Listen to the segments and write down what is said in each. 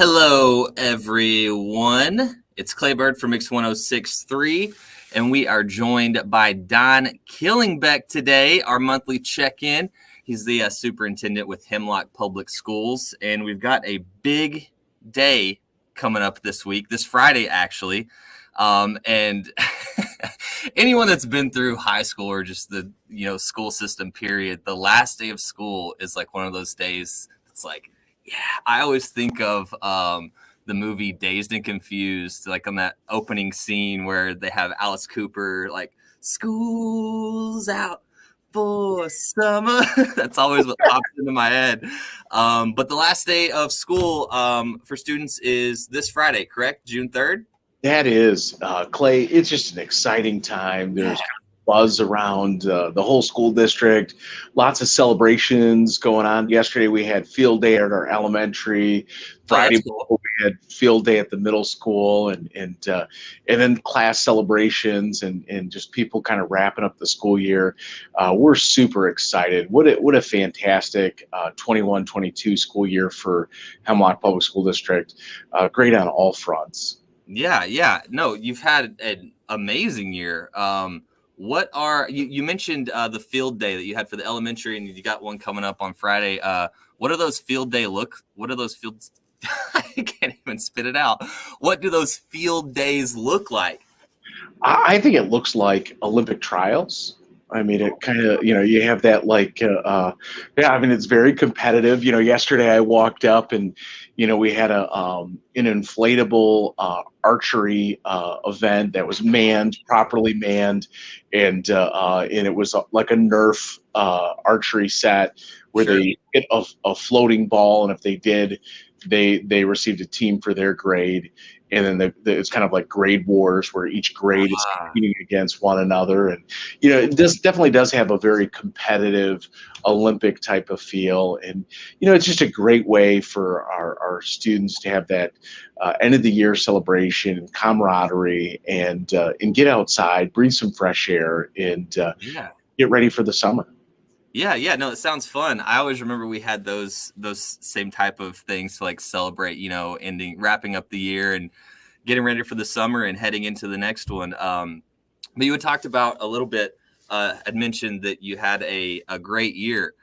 Hello, everyone. It's Claybird from Mix 1063, and we are joined by Don Killingbeck today, our monthly check-in. He's the superintendent with Hemlock Public Schools, and we've got a big day coming up this week, this Friday, actually. And anyone that's been through high school or just the school system period, the last day of school is like one of those days. It's like, yeah, I always think of the movie Dazed and Confused, like on that opening scene where they have Alice Cooper, like, school's out for summer. That's always what pops into my head. But the last day of school for students is this Friday, correct? June 3rd? That is, Clay, it's just an exciting time. There's kind of buzz around the whole school district, lots of celebrations going on. Yesterday we had field day at our elementary. Friday Cool. we had field day at the middle school, and then class celebrations and just people kind of wrapping up the school year. We're super excited. What a fantastic 21-22 school year for Hemlock Public School District. Great on all fronts. Yeah. No, you've had an amazing year. What are you mentioned the field day that you had for the elementary, and you got one coming up on Friday. What are those field day look? What are those fields? I can't even spit it out. What do those field days look like? I think it looks like Olympic trials. I mean, it kind of, you have that yeah, I mean, it's very competitive. Yesterday I walked up and, we had an inflatable archery event that was properly manned. And it was like a Nerf archery set where Sure. they hit a floating ball. And if they did, they received a team for their grade. And then it's kind of like grade wars where each grade is competing against one another. And, it definitely does have a very competitive Olympic type of feel. And, it's just a great way for our students to have that end of the year celebration and camaraderie and get outside, breathe some fresh air and get ready for the summer. Yeah. No, it sounds fun. I always remember we had those same type of things to like celebrate, wrapping up the year and getting ready for the summer and heading into the next one. But you had talked about a little bit, had mentioned that you had a great year,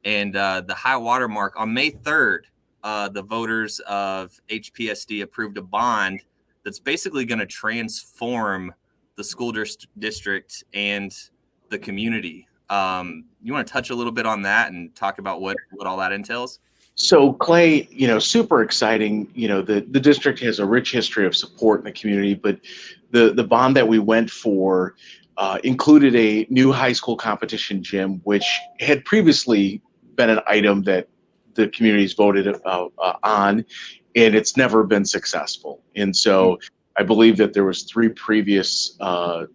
and the high water mark on May 3rd, the voters of HPSD approved a bond that's basically going to transform the school district and the community. You want to touch a little bit on that and talk about what all that entails? So Clay, super exciting. The district has a rich history of support in the community, but the bond that we went for included a new high school competition gym, which had previously been an item that the community's voted on, and it's never been successful. And so I believe that there was 3 previous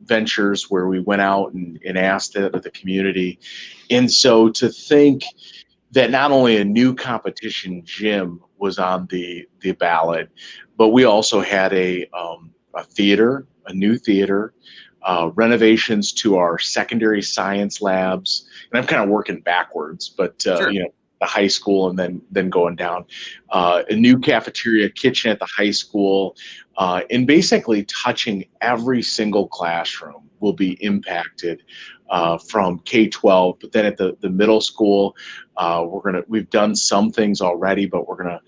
ventures where we went out and asked the community. And so to think that not only a new competition gym was on the ballot, but we also had a theater, a new theater, renovations to our secondary science labs, and I'm kind of working backwards, but Sure. The high school and then going down, a new cafeteria kitchen at the high school, and basically touching every single classroom will be impacted from K-12. But then at the middle school, we've done some things already, but we're gonna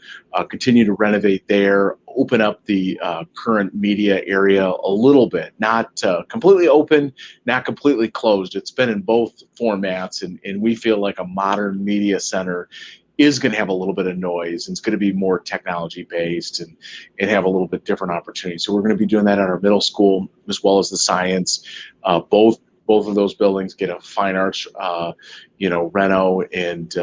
continue to renovate there, open up the current media area a little bit, not completely open, not completely closed. It's been in both formats, and we feel like a modern media center is going to have a little bit of noise, and it's going to be more technology based and have a little bit different opportunity. So we're going to be doing that at our middle school as well as the science. Both of those buildings get a fine arts, reno and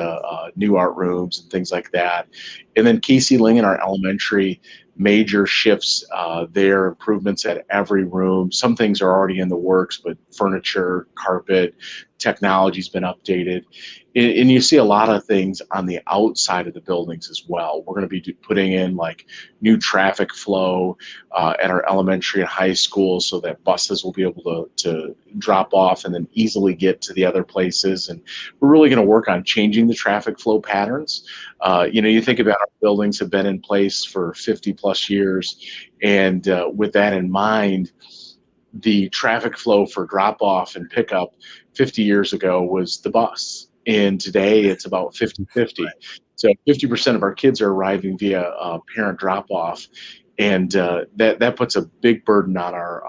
new art rooms and things like that. And then Casey Ling in our elementary, major shifts there, improvements at every room. Some things are already in the works, but furniture, carpet, technology's been updated, and you see a lot of things on the outside of the buildings as well. We're going to be putting in like new traffic flow at our elementary and high school, so that buses will be able to drop off and then easily get to the other places. And we're really going to work on changing the traffic flow patterns. You think about our buildings have been in place for 50 plus years, and with that in mind, the traffic flow for drop off and pickup 50 years ago was the bus. And today it's about 50-50. So 50% of our kids are arriving via parent drop off. And that puts a big burden on our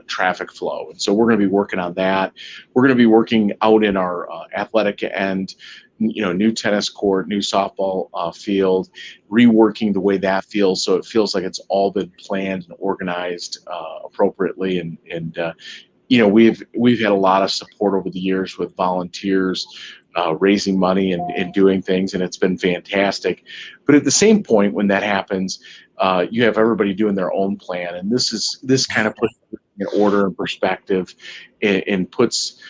traffic flow. And so we're going to be working on that. We're going to be working out in our athletic end, new tennis court, new softball field, reworking the way that feels, so it feels like it's all been planned and organized appropriately. And we've had a lot of support over the years with volunteers raising money and doing things, and it's been fantastic. But at the same point, when that happens, you have everybody doing their own plan, and this kind of puts in order and perspective, and puts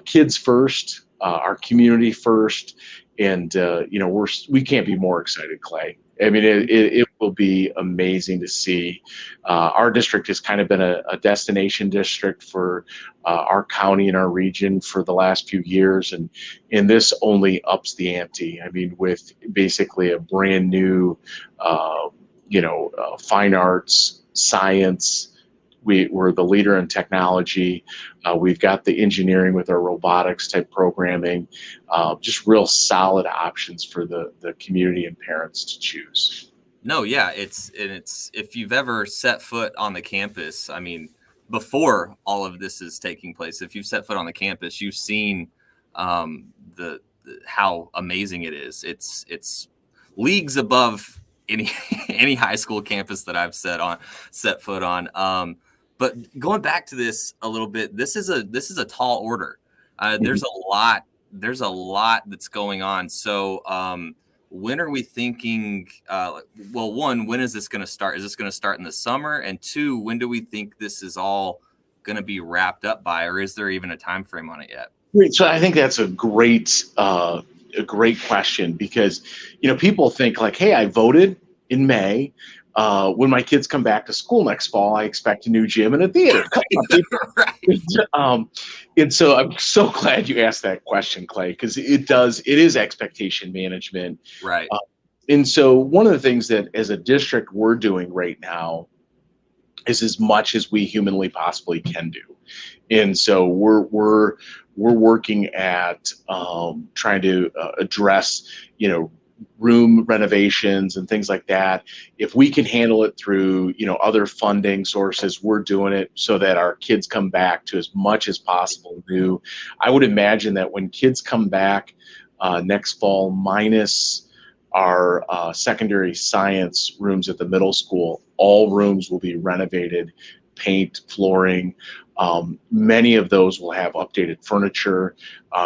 kids first, our community first, and we can't be more excited, Clay. I mean, it will be amazing to see. Our district has kind of been a destination district for our county and our region for the last few years, and this only ups the ante. I mean, with basically a brand new, fine arts, science. We're the leader in technology. We've got the engineering with our robotics type programming, just real solid options for the community and parents to choose. No, yeah, it's if you've ever set foot on the campus, I mean, before all of this is taking place, if you've set foot on the campus, you've seen the how amazing it is. It's leagues above any high school campus that I've set foot on. But going back to this a little bit, this is a tall order. There's a lot that's going on. So when are we thinking? Well, one, when is this going to start? Is this going to start in the summer? And two, when do we think this is all going to be wrapped up by, or is there even a time frame on it yet? Great. So I think that's a great question, because people think like, hey, I voted in May. When my kids come back to school next fall, I expect a new gym and a theater. Come on, people. Right. And so I'm so glad you asked that question, Clay, because it is expectation management. Right. And so one of the things that as a district we're doing right now is as much as we humanly possibly can do. And so we're working at trying to address, room renovations and things like that. If we can handle it through, other funding sources, we're doing it so that our kids come back to as much as possible new. I would imagine that when kids come back next fall, minus our secondary science rooms at the middle school, all rooms will be renovated, paint, flooring. Many of those will have updated furniture.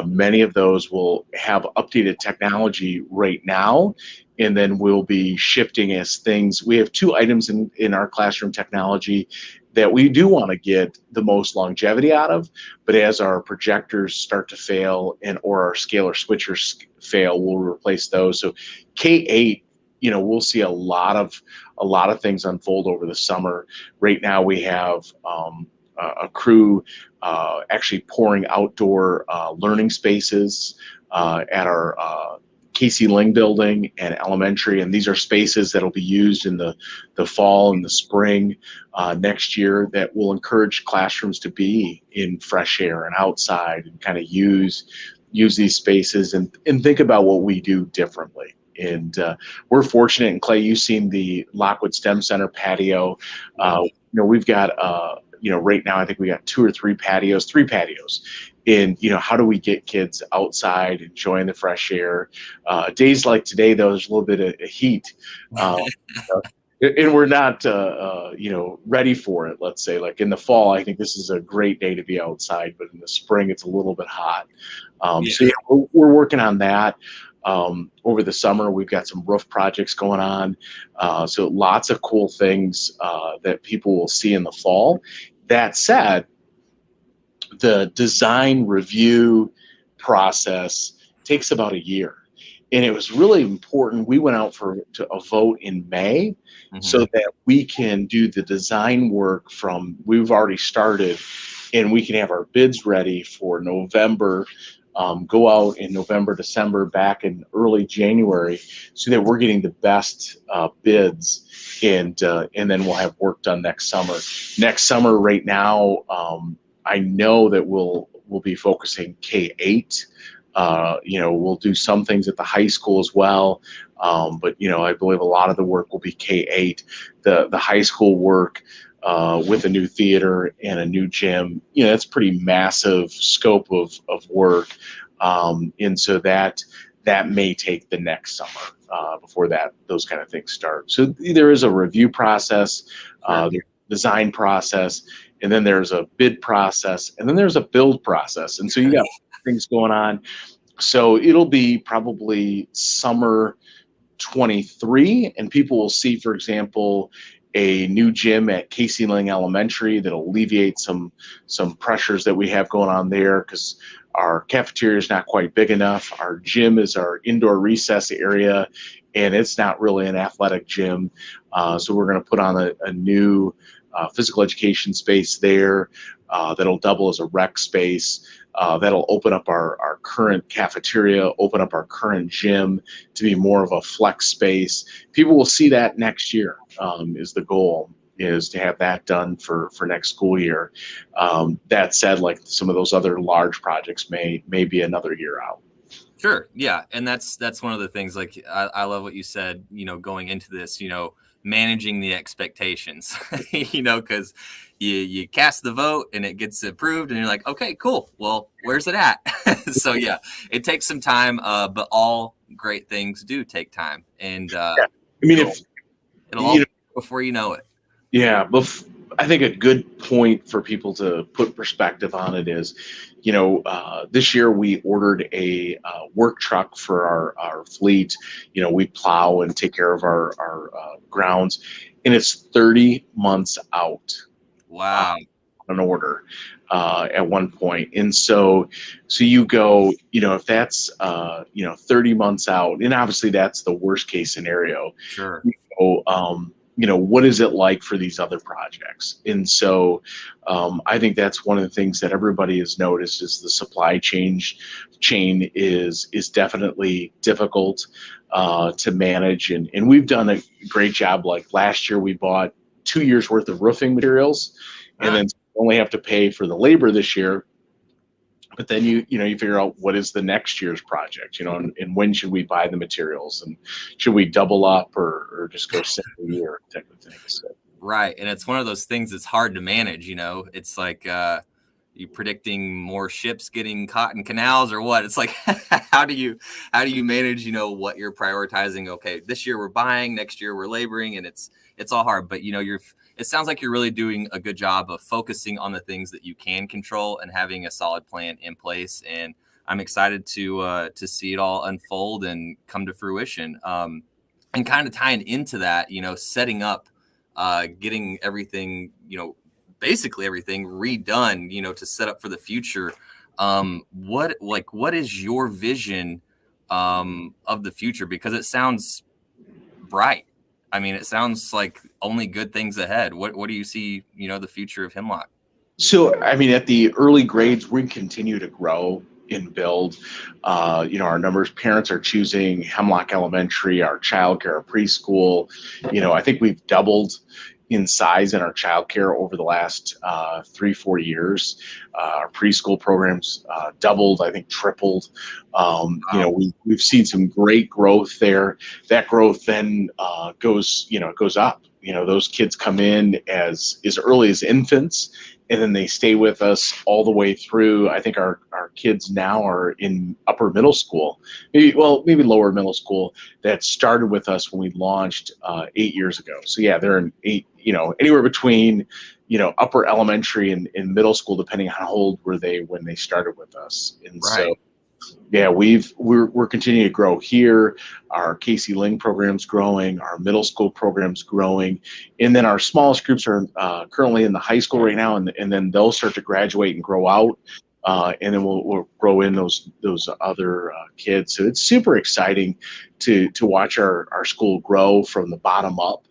Many of those will have updated technology right now, and then we'll be shifting as things. We have two items in our classroom technology that we do want to get the most longevity out of, but as our projectors start to fail or our scalar switchers fail, we'll replace those. So K-8, we'll see a lot of things unfold over the summer. Right now we have a crew actually pouring outdoor learning spaces at our Casey Ling building and elementary, and these are spaces that will be used in the fall and the spring next year, that will encourage classrooms to be in fresh air and outside and kind of use these spaces and think about what we do differently. And we're fortunate, and Clay, you've seen the Lockwood STEM Center patio. We've got right now I think we got three patios. And how do we get kids outside enjoying the fresh air? Days like today, though, there's a little bit of heat, and we're not ready for it. Let's say, like in the fall, I think this is a great day to be outside, but in the spring it's a little bit hot. So we're working on that. Over the summer, we've got some roof projects going on. So lots of cool things that people will see in the fall. That said, the design review process takes about a year. And it was really important. We went out to a vote in May so Hmm. that we can do the design work we've already started, and we can have our bids ready for November, go out in November, December, back in early January, so that we're getting the best bids, and then we'll have work done next summer. Next summer, right now, I know that we'll be focusing K-8. We'll do some things at the high school as well, but I believe a lot of the work will be K-8. The high school work, with a new theater and a new gym, that's pretty massive scope of work, and so that may take the next summer before those kind of things start. So there is a review process, Sure. the design process, and then there's a bid process, and then there's a build process, and so you got things going on. So it'll be probably summer 23, and people will see, for example, a new gym at Casey Lang Elementary that'll alleviate some pressures that we have going on there, because our cafeteria is not quite big enough. Our gym is our indoor recess area, and it's not really an athletic gym. So we're going to put on a new physical education space there that'll double as a rec space. That'll open up our current cafeteria, open up our current gym to be more of a flex space. People will see that next year, is the goal, is to have that done for next school year. That said, like some of those other large projects may be another year out. Sure. Yeah. And that's one of the things, like, I love what you said, going into this, managing the expectations, because you cast the vote and it gets approved and you're like, okay, cool. Well, where's it at? So yeah, it takes some time, but all great things do take time, and Yeah. I mean, it'll, if it'll you all know, before you know it. yeah, but I think a good point for people to put perspective on it is, this year we ordered a work truck for our fleet. We plow and take care of our grounds, and it's 30 months out Wow. an order at one point. And so you go, if that's 30 months out, and obviously that's the worst case scenario. Sure. So, what is it like for these other projects? And so I think that's one of the things that everybody has noticed is the supply chain is definitely difficult to manage. And we've done a great job. Like last year, we bought 2 years worth of roofing materials, and then only have to pay for the labor this year. But then you figure out what is the next year's project, and when should we buy the materials, and should we double up or just go single year type of thing. So. Right. And it's one of those things that's hard to manage, it's like, you predicting more ships getting caught in canals or what? It's like, how do you manage, what you're prioritizing? Okay, this year we're buying, next year we're laboring, and it's all hard, but it sounds like you're really doing a good job of focusing on the things that you can control and having a solid plan in place. And I'm excited to see it all unfold and come to fruition. And kind of tying into that, setting up, getting everything, basically everything redone, to set up for the future. What is your vision of the future? Because it sounds bright. I mean, it sounds like only good things ahead. What do you see, the future of Hemlock? So, I mean, at the early grades, we continue to grow and build. Our numbers, parents are choosing Hemlock Elementary, our childcare, our preschool. I think we've doubled in size in our childcare over the last 3-4 years. Our preschool programs doubled, I think tripled. We've seen some great growth there. That growth then goes up. Those kids come in as early as infants, and then they stay with us all the way through. I think our kids now are in upper middle school, maybe lower middle school, that started with us when we launched 8 years ago. So yeah, they're in anywhere between upper elementary and middle school, depending on how old were they when they started with us. And Right. Yeah, we're continuing to grow here. Our Casey Ling program's growing. Our middle school program's growing, and then our smallest groups are currently in the high school right now, and then they'll start to graduate and grow out, and then we'll grow in those other kids. So it's super exciting to watch our school grow from the bottom up.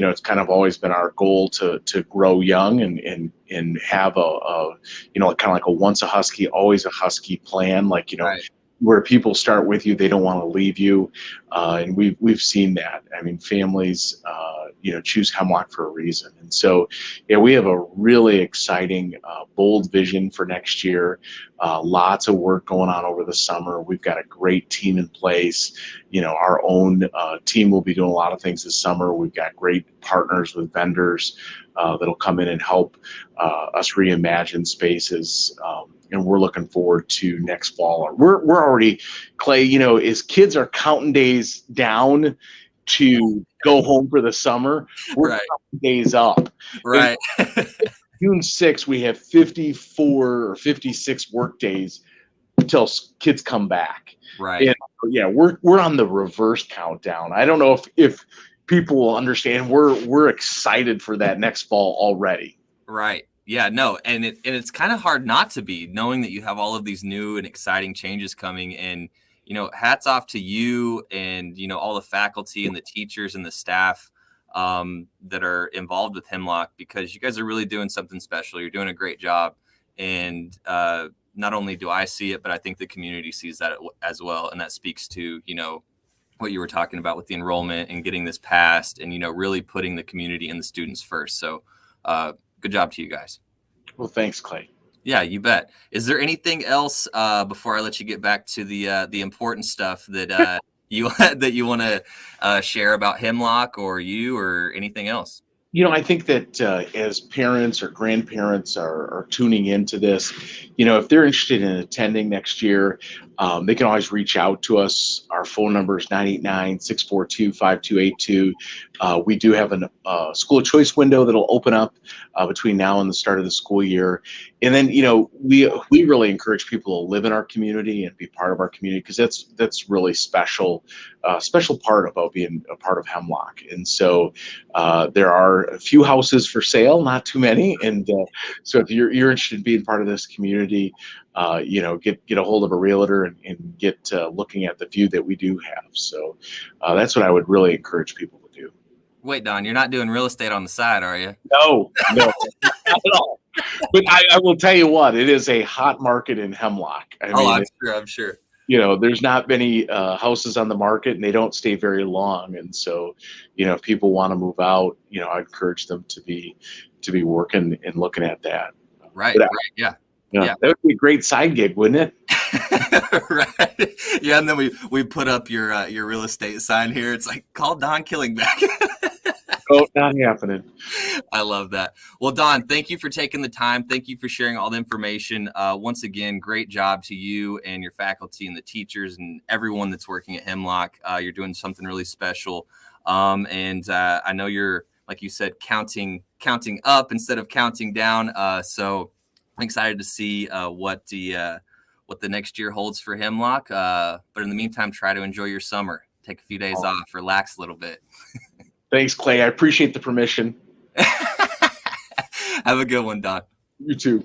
It's kind of always been our goal to grow young and have a kind of like a once a Husky, always a Husky plan. Like, Right. where people start with you, they don't want to leave you, and we've seen that. I mean, families, choose Hemlock for a reason, and so yeah, we have a really exciting, bold vision for next year. Lots of work going on over the summer. We've got a great team in place. Our own team will be doing a lot of things this summer. We've got great partners with vendors that'll come in and help us reimagine spaces. And we're looking forward to next fall. We're already, Clay, as kids are counting days down to go home for the summer, we're Right. counting days up. And Right. June 6th, we have 54 or 56 work days until kids come back. Right. And yeah, we're on the reverse countdown. I don't know if people will understand. We're excited for that next fall already. Right. Yeah, no, and it's kind of hard not to be, knowing that you have all of these new and exciting changes coming. And hats off to you and all the faculty and the teachers and the staff that are involved with Hemlock, because you guys are really doing something special. You're doing a great job, and not only do I see it, but I think the community sees that as well, and that speaks to what you were talking about with the enrollment and getting this passed, and really putting the community and the students first. So good job to you guys. Well, thanks, Clay. Yeah, you bet. Is there anything else before I let you get back to the important stuff that you that you want to share about Hemlock or you or anything else? I think that as parents or grandparents are tuning into this, if they're interested in attending next year, they can always reach out to us. Our phone number is 989-642-5282. We do have a school of choice window that'll open up between now and the start of the school year. And then, we really encourage people to live in our community and be part of our community, because that's really special part about being a part of Hemlock. And so there are a few houses for sale, not too many. And so if you're interested in being part of this community, get a hold of a realtor and get looking at the view that we do have. So that's what I would really encourage people to do. Wait, Don, you're not doing real estate on the side, are you? No, not at all. But I will tell you what, it is a hot market in Hemlock. I'm sure. There's not many houses on the market, and they don't stay very long. And so, if people want to move out, I encourage them to be working and looking at that. Right. Right. Yeah. That would be a great side gig, wouldn't it? Right. Yeah, and then we put up your real estate sign here. It's like, call Don Killingback. Oh, not happening. I love that. Well, Don, thank you for taking the time. Thank you for sharing all the information. Once again, great job to you and your faculty and the teachers and everyone that's working at Hemlock. You're doing something really special. And I know you're, like you said, counting up instead of counting down. So I'm excited to see what the next year holds for Hemlock. But in the meantime, try to enjoy your summer. Take a few days off, relax a little bit. Thanks, Clay. I appreciate the permission. Have a good one, Don. You too.